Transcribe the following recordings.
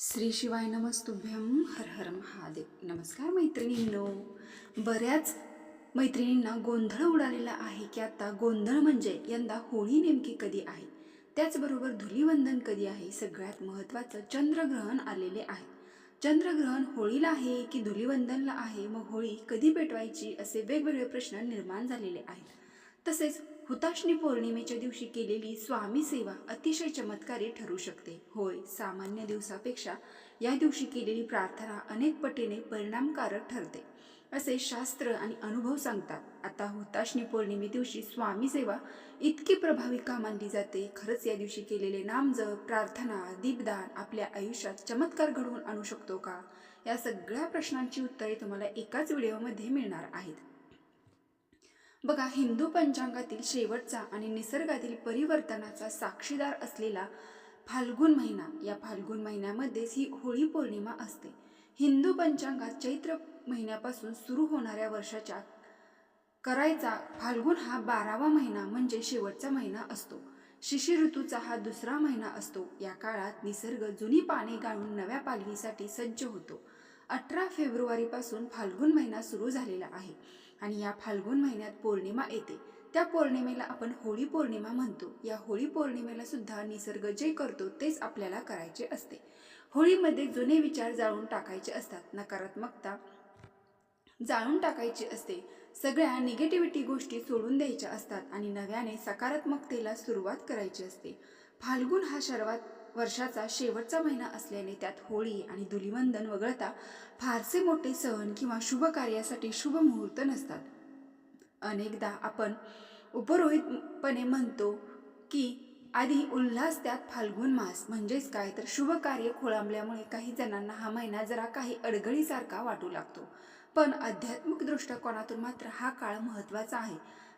श्री शिवाय नमस्तुभ्यं हर हर महादेव. नमस्कार मैत्रिणींनो. बऱ्याच मैत्रिणींना गोंधळ उडालेला आहे की आता गोंधळ म्हणजे यंदा होळी नेमकी कधी आहे, त्याचबरोबर धुलीवंदन कधी आहे. सगळ्यात महत्त्वाचं चंद्रग्रहण आलेले आहे. चंद्रग्रहण होळीला आहे की धुलीवंदनला आहे, मग होळी कधी पेटवायची, असे वेगवेगळे प्रश्न निर्माण झालेले आहेत. तसेच हुताशनी पौर्णिमेच्या दिवशी केलेली स्वामी सेवा अतिशय चमत्कारी ठरू शकते. होय, सामान्य दिवसापेक्षा या दिवशी केलेली प्रार्थना अनेक पटीने परिणामकारक ठरते, असे शास्त्र आणि अनुभव सांगतात. आता हुताशनी पौर्णिमे दिवशी स्वामी सेवा इतकी प्रभावी का मानली जाते? खरंच या दिवशी केलेले नामजप, प्रार्थना, दीपदान आपल्या आयुष्यात चमत्कार घडवून आणू शकतो का? या सगळ्या प्रश्नांची उत्तरे तुम्हाला एकाच व्हिडिओमध्ये मिळणार आहेत. बघा, हिंदू पंचांगातील शेवटचा आणि निसर्गातील परिवर्तनाचा साक्षीदार असलेला फाल्गुन महिना, या फाल्गुन महिन्यामध्येच ही होळी पौर्णिमा असते. हिंदू पंचांगात चैत्र महिन्यापासून सुरू होणाऱ्या वर्षाच्या करायचा फाल्गुन हा 12वा महिना म्हणजे शेवटचा महिना असतो. शिशिर ऋतूचा हा दुसरा महिना असतो. या काळात निसर्ग जुनी पाने गाळून नव्या पालवीसाठी सज्ज होतो. 18 फेब्रुवारीपासून फाल्गुन महिना सुरू झालेला आहे आणि या फाल्गुन महिन्यात पौर्णिमा येते. त्या पौर्णिमेला आपण होळी पौर्णिमा म्हणतो. या होळी पौर्णिमेला सुद्धा निसर्ग जे करतो तेच आपल्याला करायचे असते. होळीमध्ये जुने विचार जाळून टाकायचे असतात, नकारात्मकता जाळून टाकायची असते, सगळ्या निगेटिव्हिटी गोष्टी सोडून द्यायच्या असतात आणि नव्याने सकारात्मकतेला सुरुवात करायची असते. फाल्गुन हा वर्षाचा शेवटचा महिना असल्याने त्यात होळी आणि धुलीवंदन वगळता फारसे मोठे सण किंवा शुभ कार्यासाठी शुभ मुहूर्त नसतात. अनेकदा आपण उपरोहितपणे म्हणतो की आधी उल्हास त्यात फाल्गुन मास म्हणजेच काय, तर शुभ कार्य खोळंबल्यामुळे काही जणांना हा महिना जरा काही अडगळीसारखा वाटू लागतो. पण आध्यात्मिक दृष्टिकोनातून मात्र हा काळ महत्त्वाचा आहे.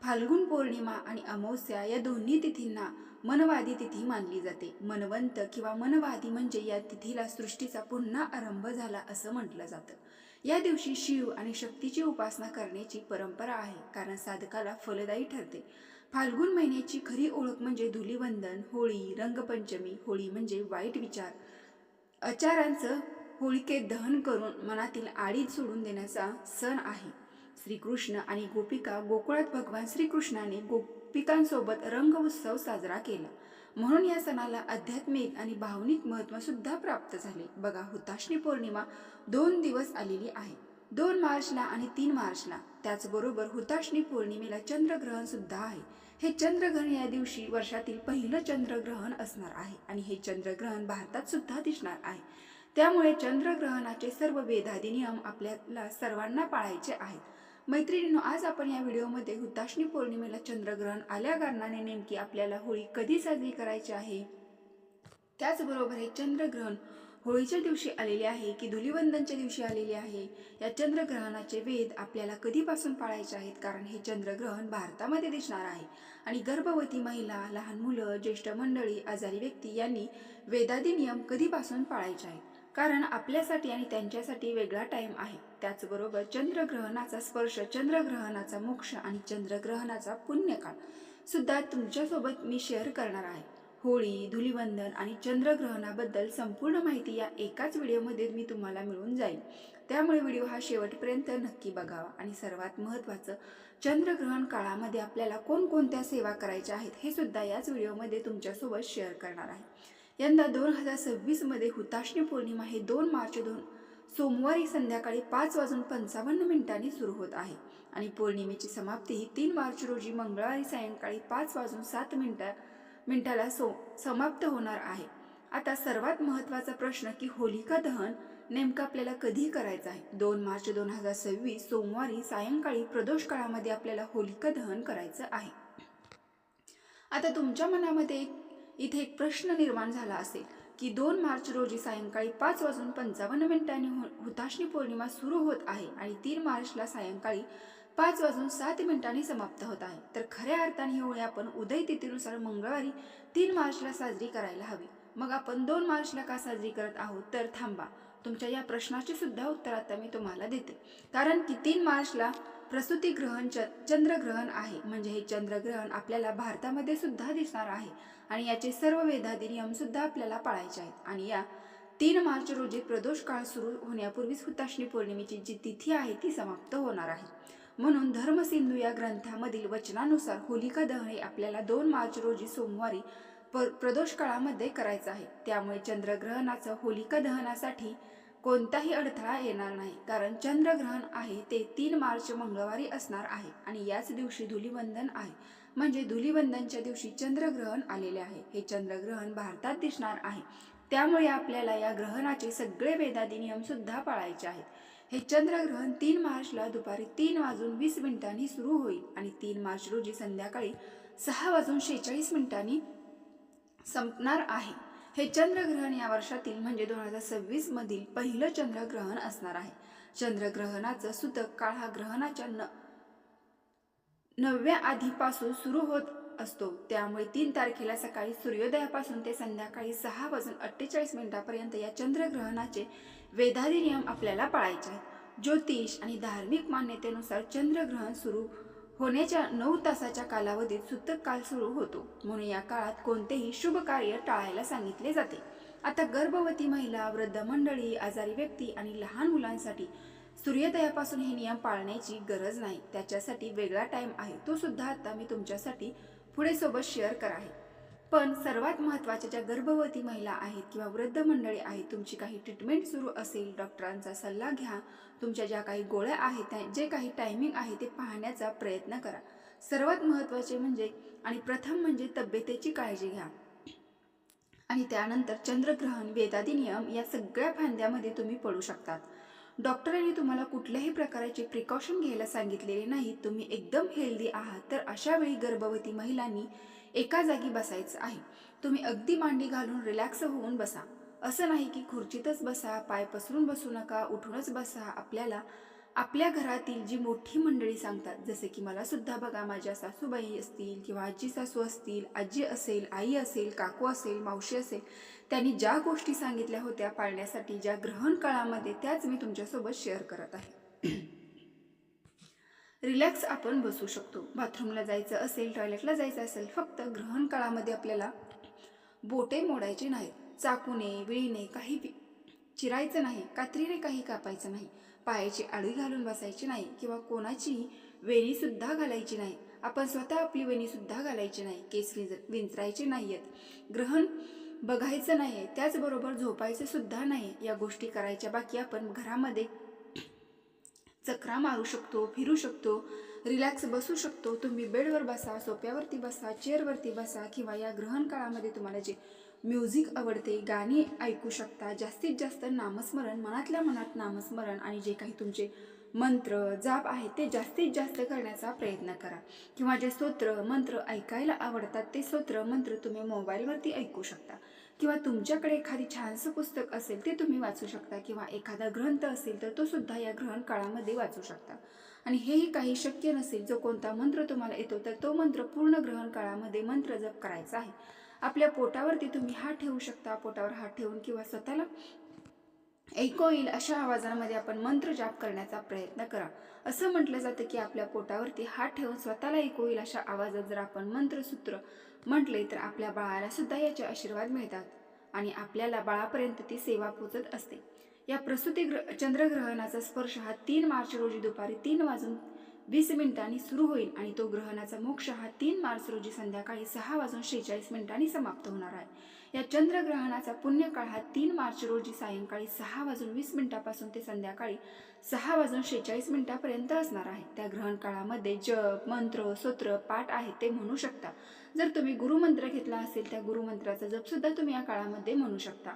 फाल्गुन पौर्णिमा आणि अमावस्या या दोन्ही तिथींना मनवादी तिथी मानली जाते. मनवंत किंवा मनवादी म्हणजे या तिथीला सृष्टीचा पुन्हा आरंभ झाला असं म्हटलं जातं. या दिवशी शिव आणि शक्तीची उपासना करण्याची परंपरा आहे, कारण साधकाला फलदायी ठरते. फाल्गुन महिन्याची खरी ओळख म्हणजे धुलीवंदन, होळी, रंगपंचमी. होळी म्हणजे वाईट विचार, आचारांचं होळीकेत दहन करून मनातील आडी सोडून देण्याचा सण आहे. श्रीकृष्ण आणि गोपिका गोकुळात भगवान श्रीकृष्णाने गोपिकांसोबत रंग उत्सव साजरा केला, म्हणून या सणाला आध्यात्मिक आणि भावनिक महत्त्व सुद्धा प्राप्त झाले. बघा, हुताशनी पौर्णिमा 2 दिवस आलेली आहे, 2 मार्चला आणि 3 मार्चला. त्याचबरोबर हुताशनी पौर्णिमेला चंद्रग्रहण सुद्धा आहे. हे चंद्रग्रहण या दिवशी वर्षातील पहिलं चंद्रग्रहण असणार आहे आणि हे चंद्रग्रहण भारतात सुद्धा दिसणार आहे. त्यामुळे चंद्रग्रहणाचे सर्व वेदादी नियम आपल्याला सर्वांना पाळायचे आहेत. मैत्रिणींनो, आज आपण या व्हिडिओमध्ये हुताशनी पौर्णिमेला चंद्रग्रहण आल्या कारणाने नेमकी आपल्याला होळी कधी साजरी करायची आहे, त्याचबरोबर हे चंद्रग्रहण होळीच्या दिवशी आलेले आहे की धुलीवंदनच्या दिवशी आलेले आहे, या चंद्रग्रहणाचे वेद आपल्याला कधीपासून पाळायचे आहेत, कारण हे चंद्रग्रहण भारतामध्ये दिसणार आहे आणि गर्भवती महिला, लहान मुलं, ज्येष्ठ मंडळी, आजारी व्यक्ती यांनी वेदादी नियम कधीपासून पाळायचे आहेत, कारण आपल्यासाठी आणि त्यांच्यासाठी वेगळा टाईम आहे. त्याचबरोबर चंद्रग्रहणाचा स्पर्श, चंद्रग्रहणाचा मोक्ष आणि चंद्रग्रहणाचा पुण्यकाळ सुद्धा तुमच्यासोबत मी शेअर करणार आहे. होळी, धुलीवंदन आणि चंद्रग्रहणाबद्दल संपूर्ण माहिती या एकाच व्हिडिओमध्ये मी तुम्हाला मिळून जाईल. त्यामुळे व्हिडिओ हा शेवटपर्यंत नक्की बघावा. आणि सर्वात महत्त्वाचं, चंद्रग्रहण काळामध्ये आपल्याला कोणकोणत्या सेवा करायच्या आहेत हे सुद्धा याच व्हिडिओमध्ये तुमच्यासोबत शेअर करणार आहे. यंदा 2026 मध्ये हुताशनी पौर्णिमा हे 2 मार्च सोमवारी संध्याकाळी 5:55 सुरू होत आहे आणि पौर्णिमेची समाप्ती ही 3 मार्च रोजी मंगळवारी सायंकाळी 5:07 समाप्त होणार आहे. आता सर्वात महत्त्वाचा प्रश्न की होलिका दहन नेमकं आपल्याला कधी करायचं आहे? 2 मार्च 2026 सोमवारी सायंकाळी प्रदोष काळामध्ये आपल्याला होलिका दहन करायचं आहे. आता तुमच्या मनामध्ये इथे एक प्रश्न निर्माण झाला असेल की 2 मार्च रोजी सायंकाळी 5:55 हुताशनी पौर्णिमा सुरू होत आहे आणि 3 मार्चला सायंकाळी 5:07 समाप्त होत आहे, तर खऱ्या अर्थाने ही होळी आपण उदय तिथीनुसार मंगळवारी 3 मार्चला साजरी करायला हवी. मग आपण 2 मार्चला का साजरी करत आहोत? तर थांबा, तुमच्या या प्रश्नाचे सुद्धा उत्तर आता मी तुम्हाला देते. कारण की 3 मार्चला प्रसूती ग्रहण चंद्रग्रहण आहे, म्हणजे हे चंद्रग्रहण आपल्याला भारतामध्ये सुद्धा दिसणार आहे आणि याचे सर्व वेदादी नियम सुद्धा आपल्याला पाळायचे आहेत. आणि या 3 मार्च रोजी प्रदोष काळ सुरू होण्यापूर्वीच हुताशनी पौर्णिमेची जी तिथी आहे ती समाप्त होणार आहे. म्हणून धर्मसिंधू या ग्रंथामधील वचनानुसार होलिका दहन हे आपल्याला 2 मार्च रोजी सोमवारी प्रदोष काळामध्ये करायचं आहे. त्यामुळे चंद्रग्रहणाचं होलिका दहनासाठी कोणताही अडथळा येणार नाही, कारण चंद्रग्रहण आहे ते 3 मार्च मंगळवारी असणार आहे आणि याच दिवशी धुलीवंदन आहे. म्हणजे धुलीवंदनच्या दिवशी चंद्रग्रहण आलेले आहे. हे चंद्रग्रहण भारतात दिसणार आहे. त्यामुळे आपल्याला या ग्रहणाचे सगळे वेदादी नियम सुद्धा पाळायचे आहेत. हे चंद्रग्रहण 3 मार्चला दुपारी 3:20 सुरू होईल आणि 3 मार्च रोजी संध्याकाळी 6:46 संपणार आहे. हे चंद्रग्रहण या वर्षातील म्हणजे 2026 मधील पहिलं चंद्रग्रहण असणार आहे. चंद्रग्रहणाचा सूतक काळ हा ग्रहणाच्या 9व्या आधीपासून सुरू होत असतो. त्यामुळे 3 तारखेला सकाळी सूर्योदयापासून ते संध्याकाळी 6:48 या चंद्रग्रहणाचे वेदादी नियम आपल्याला पाळायचे आहेत. ज्योतिष आणि धार्मिक मान्यतेनुसार चंद्रग्रहण सुरू होण्याच्या 9 तासाच्या कालावधीत सूतक काळ सुरू होतो. म्हणून या काळात कोणतेही शुभ कार्य टाळायला सांगितले जाते. आता गर्भवती महिला, वृद्ध मंडळी, आजारी व्यक्ती आणि लहान मुलांसाठी सूर्योदयापासून हे नियम पाळण्याची गरज नाही. त्याच्यासाठी वेगळा टाइम आहे, तो सुद्धा आता मी तुमच्यासाठी पुढे सोबत शेअर कर आहे. पण सर्वात महत्त्वाच्या ज्या गर्भवती महिला आहेत किंवा वृद्ध मंडळी आहेत, तुमची काही ट्रीटमेंट सुरू असेल, डॉक्टरांचा सल्ला घ्या. तुमच्या ज्या काही गोळ्या आहेत, जे काही टायमिंग आहे ते पाहण्याचा प्रयत्न करा. सर्वात महत्त्वाचे म्हणजे आणि प्रथम म्हणजे तब्येतीची काळजी घ्या आणि त्यानंतर चंद्रग्रहण, वेदादी नियम या सगळ्या फांद्यामध्ये तुम्ही पडू शकतात. डॉक्टरांनी तुम्हाला कुठल्याही प्रकारचे प्रिकॉशन घ्यायला सांगितलेले नाही. तुम्ही एकदम हेल्दी आहात, तर अशा वेळी गर्भवती महिलांनी एका जागी बसायचं आहे. तुम्ही अगदी मांडी घालून रिलॅक्स होऊन बसा. असं नाही की खुर्चीतच बसा, पाय पसरून बसू नका, उठूनच बसा. आपल्याला आपल्या घरातील जी मोठी मंडळी सांगतात, जसे की मला सुद्धा बघा, माझ्या सासूबाई असतील किंवा आजी सासू असतील, आजी असेल, आई असेल, काकू असेल, मावशी असेल, त्यांनी ज्या गोष्टी सांगितल्या होत्या पाळण्यासाठी ज्या ग्रहण काळामध्ये, त्याच मी तुमच्यासोबत शेअर करत आहे. रिलॅक्स आपण बसू शकतो. बाथरूमला जायचं असेल, टॉयलेटला जायचं असेल, फक्त ग्रहण काळामध्ये आपल्याला बोटे मोडायचे नाहीत. चाकूने, विळीने काही चिरायचं नाही, कात्रीने काही कापायचं नाही, पायाची आडवी घालून बसायची नाही किंवा कोणाची वेणी सुद्धा घालायची नाही. आपण स्वतः आपली वेणी सुद्धा घालायची नाही. केस विंचरायचे नाहीयेत. ग्रहण बघायचं नाहीये, त्याचबरोबर झोपायचं सुद्धा नाही. या गोष्टी करायच्या. बाकी आपण घरामध्ये चक्रा मारू शकतो, फिरू शकतो, रिलॅक्स बसू शकतो. तुम्ही बेडवर बसा, सोफ्यावरती बसा, चेअरवरती बसा किंवा या ग्रहण काळामध्ये तुम्हाला जे म्युझिक आवडते, गाणी ऐकू शकता. जास्तीत जास्त नामस्मरण, मनातल्या मनात नामस्मरण आणि जे काही तुमचे मंत्र जाप आहे ते जास्तीत जास्त करण्याचा प्रयत्न करा. किंवा जे स्तोत्र मंत्र ऐकायला आवडतात ते स्तोत्र मंत्र तुम्ही मोबाईलवरती ऐकू शकता. किंवा तुमच्याकडे एखादी छानसं पुस्तक असेल ते तुम्ही वाचू शकता. किंवा एखादा ग्रंथ असेल तर तो सुद्धा या ग्रहण काळामध्ये वाचू शकता. आणि हेही काही शक्य नसेल, जो कोणता मंत्र तुम्हाला येतो तर तो मंत्र पूर्ण ग्रहण काळामध्ये मंत्र जप करायचा आहे. आपल्या पोटावरती तुम्ही हात ठेवू शकता. पोटावर हात ठेवून किंवा स्वतःला ऐकू येईल अशा आवाजामध्ये आपण मंत्र जाप करण्याचा प्रयत्न करा. असं म्हटलं जातं की आपल्या पोटावरती हात ठेवून स्वतःला ऐकू येईल अशा आवाजात जर आपण मंत्रसूत्र म्हटले तर आपल्या बाळाला सुद्धा याचे आशीर्वाद मिळतात आणि आपल्याला बाळापर्यंत ती सेवा पोचत असते. या प्रसूती चंद्रग्रहणाचा स्पर्श हा 3 मार्च रोजी दुपारी 3:20 सुरू होईल आणि तो ग्रहणाचा मोक्ष हा 3 मार्च रोजी संध्याकाळी 6:46 समाप्त होणार आहे. या चंद्रग्रहणाचा पुण्यकाळ हा 3 मार्च रोजी सायंकाळी 6:20 पासून ते संध्याकाळी 6:46 असणार आहे. त्या ग्रहण काळामध्ये जप, मंत्र, स्तोत्र, पाठ आहे ते म्हणू शकता. जर तुम्ही गुरुमंत्र घेतला असेल त्या गुरुमंत्राचा जप सुद्धा तुम्ही या काळामध्ये म्हणू शकता.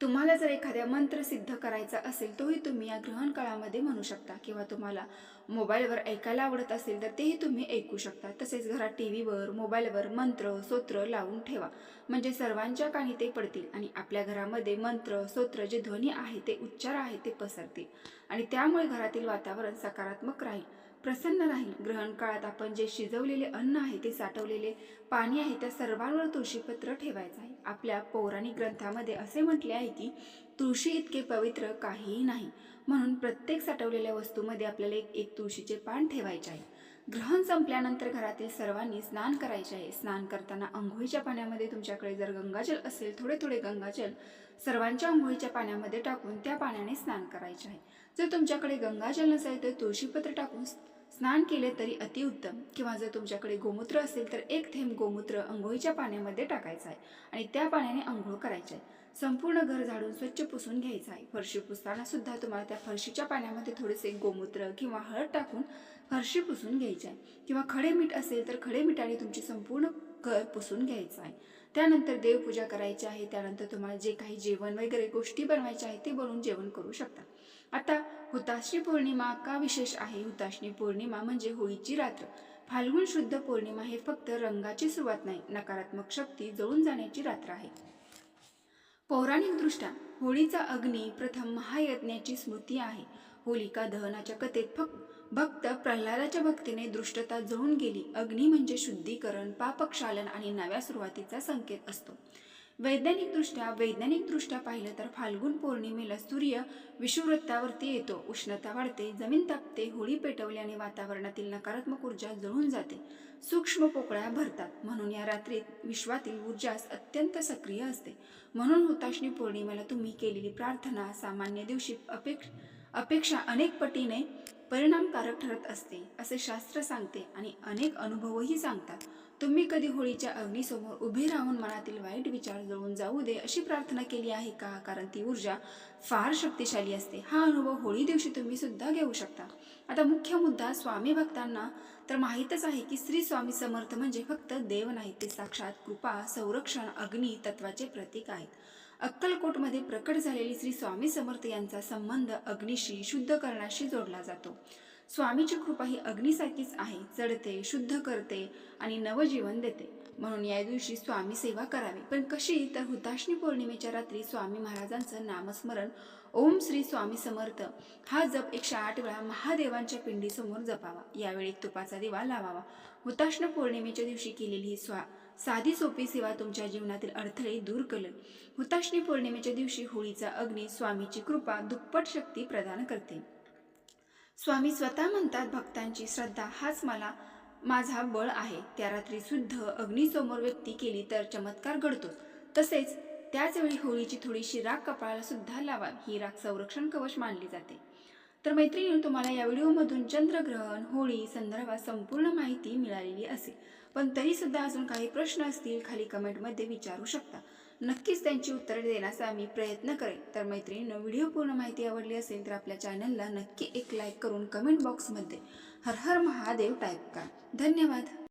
तुम्हाला जर एखाद्या मंत्र सिद्ध करायचा असेल तोही तुम्ही या ग्रहण काळामध्ये म्हणू शकता. किंवा तुम्हाला मोबाईलवर ऐकायला आवडत असेल तर तेही तुम्ही ऐकू शकता. तसेच घरात टीव्हीवर, मोबाईलवर मंत्र स्तोत्र लावून ठेवा, म्हणजे सर्वांच्या कानी ते पडतील आणि आपल्या घरामध्ये मंत्र स्तोत्र जे ध्वनी आहे ते उच्चार आहे ते पसरतील आणि त्यामुळे घरातील वातावरण सकारात्मक राहील, प्रसन्न राहील. ग्रहण काळात आपण जे शिजवलेले अन्न आहे ते साठवलेले पाणी आहे त्या सर्वांवर तुळशीपत्र ठेवायचं आहे. आपल्या पौराणिक ग्रंथामध्ये असे म्हटले आहे की तुळशी इतके पवित्र काहीही नाही, म्हणून प्रत्येक साठवलेल्या वस्तूमध्ये आपल्याला एक तुळशीचे पान ठेवायचे आहे. ग्रहण संपल्यानंतर घरातील सर्वांनी स्नान करायचे आहे. स्नान करताना अंघोळीच्या पाण्यामध्ये तुमच्याकडे जर गंगाजल असेल, थोडे थोडे गंगाजल सर्वांच्या आंघोळीच्या पाण्यामध्ये टाकून त्या पाण्याने स्नान करायचे आहे. जर तुमच्याकडे गंगाजल नसेल तर तुळशीपत्र टाकून स्नान केले तरी अतिउत्तम. किंवा जर तुमच्याकडे गोमूत्र असेल तर एक थेंब गोमूत्र आंघोळीच्या पाण्यामध्ये टाकायचं आहे आणि त्या पाण्याने आंघोळ करायची आहे. संपूर्ण घर झाडून स्वच्छ पुसून घ्यायचं आहे. फरशी पुसताना सुद्धा तुम्हाला त्या फरशीच्या पाण्यामध्ये थोडेसे गोमूत्र किंवा हळद टाकून फरशी पुसून घ्यायची आहे. किंवा खडे मीठ असेल तर खडे मिठाने तुमची संपूर्ण घर पुसून घ्यायचं आहे. त्यानंतर देवपूजा करायची आहे. त्यानंतर तुम्हाला जे काही जेवण वगैरे गोष्टी बनवायच्या आहेत ते बनवून जेवण करू शकता. आता हुताशनी पौर्णिमा का विशेष आहे? हुताशनी पौर्णिमा म्हणजे होळीची रात्र. फाल्गुन शुद्ध पौर्णिमा हे फक्त रंगाची सुरुवात नाही, नकारात्मक शक्ती जळून जाण्याची रात्र आहे. पौराणिकदृष्ट्या होळीचा अग्नी प्रथम महायज्ञाची स्मृती आहे. होलिका दहनाच्या कथेत भक्त प्रल्हादाच्या भक्तीने दृष्टता जळून गेली. अग्नी म्हणजे शुद्धीकरण, पापक्षालन आणि नव्या सुरुवातीचा संकेत असतो. वैज्ञानिकदृष्ट्या पाहिलं तर फाल्गुन पौर्णिमेला सूर्य विषुववृत्तावरती येतो, उष्णता वाढते, जमीन तापते, होळी पेटवल्याने वातावरणातील नकारात्मक ऊर्जा जळून जाते, सूक्ष्म पोकळ्या भरतात. म्हणून या रात्रीत विश्वातील ऊर्जा अत्यंत सक्रिय असते. म्हणून हुताशनी पौर्णिमेला तुम्ही केलेली प्रार्थना सामान्य दिवशी अपेक्षा अनेक पटीने परिणामकारक ठरत असते असे शास्त्र सांगते आणि अनेक अनुभवही सांगतात. तुम्ही कधी होळीच्या अग्नीसमोर उभे राहून मनातील वाईट विचार जळून जाऊ दे अशी प्रार्थना केली आहे का? कारण ती ऊर्जा फार शक्तिशाली असते. हा अनुभव होळी दिवशी तुम्ही सुद्धा घेऊ शकता. आता मुख्य मुद्दा, स्वामी भक्तांना तर माहीतच आहे की श्री स्वामी समर्थ म्हणजे फक्त देव नाही, ते साक्षात कृपा, संरक्षण, अग्नी तत्वाचे प्रतीक आहेत. अक्कलकोटमध्ये प्रकट झालेली श्री स्वामी समर्थ यांचा संबंध अग्नीशी, शुद्ध करण्याशी जोडला जातो. स्वामीची कृपा ही अग्नीसारखीच आहे, जडते, शुद्ध करते आणि नवजीवन देते. म्हणून या दिवशी स्वामी सेवा करावी. पण कशी? तर हुताशनी पौर्णिमेच्या रात्री स्वामी महाराजांचं नामस्मरण, ओम श्री स्वामी समर्थ हा जप 108 वेळा महादेवांच्या पिंडीसमोर जपावा. यावेळी तुपाचा दिवा लावावा. हुताशनी पौर्णिमेच्या दिवशी केलेली ही साधी सोपी सेवा तुमच्या जीवनातील अडथळे दूर करेल. हुताशनी पौर्णिमेच्या दिवशी होळीचा अग्नी स्वामीची कृपा दुप्पट शक्ती प्रदान करते. स्वामी स्वतः म्हणतात, भक्तांची श्रद्धा हाच माझा बळ आहे. त्या रात्री शुद्ध अग्नीसमोर व्यक्ती केली तर चमत्कार घडतो. तसेच त्याचवेळी होळीची थोडीशी राख कपाळाला सुद्धा लावा. ही राख संरक्षण कवच मानली जाते. तर मैत्रिणी, तुम्हाला या व्हिडिओमधून चंद्रग्रहण, होळी संदर्भात संपूर्ण माहिती मिळालेली असेल. पण तरी सुद्धा अजून काही प्रश्न असतील खाली कमेंटमध्ये विचारू शकता. नक्कीच त्यांची उत्तरे देण्याचा मी प्रयत्न करेन. तर मैत्रिणींनो, व्हिडिओ पूर्ण माहिती आवडली असेल तर आपल्या चॅनलला नक्की एक लाईक करून कमेंट बॉक्समध्ये हर हर महादेव टाईप करा. धन्यवाद.